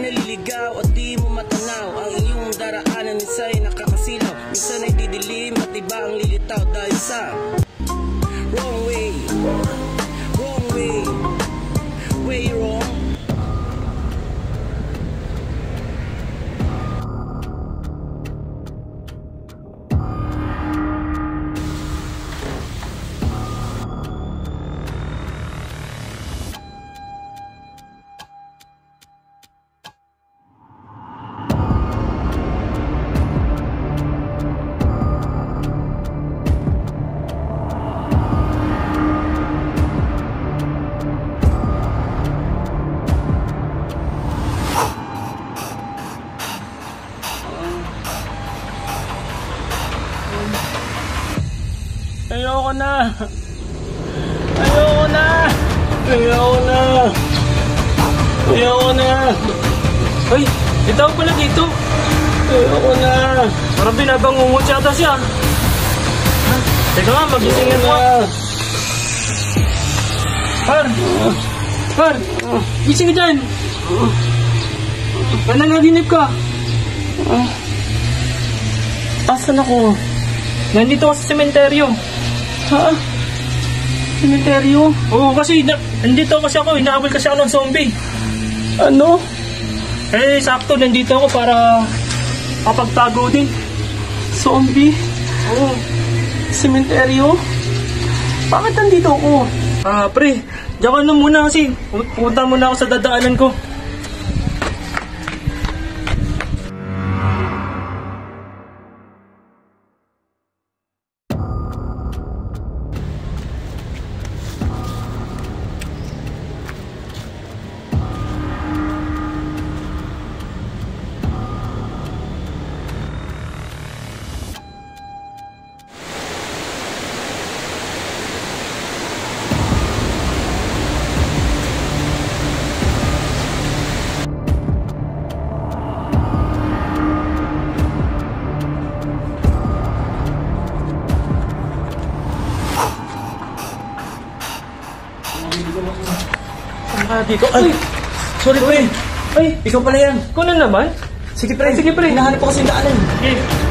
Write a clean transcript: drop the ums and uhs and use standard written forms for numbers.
naliligaw at di mo matanaw. Ang iyong daraanan minsa'y nakakasilaw, minsan ay didilim at iba ang lilitaw dahil sa wrong way, wrong way, way wrong. Ayoko na! Ayoko na! Ayoko na! Ayoko na! Ay! Ito pala dito! Ayoko na! Parang binabangungot yata siya! Teka nga, magisingin mo! Par! Par! Gising ka dyan! Nananaginip ka! Asan ako? Nandito ako sa sementeryo. Ha? Sementeryo? Oo, kasi nandito kasi ako. Hinahabol kasi ako ng zombie. Ano? Eh, sakto. Nandito ako para kapagtago din. Zombie? Oo. Sementeryo? Bakit nandito ako? Pre. Diyan ka na muna kasi. Punta muna ako sa dadaanan ko. Dito. Ay! Sorry, pre. Ay, ikaw pala yan. Ikaw na naman? Sige, pre. Sige, pre. Hinahanap ko kasi daanan. Okay.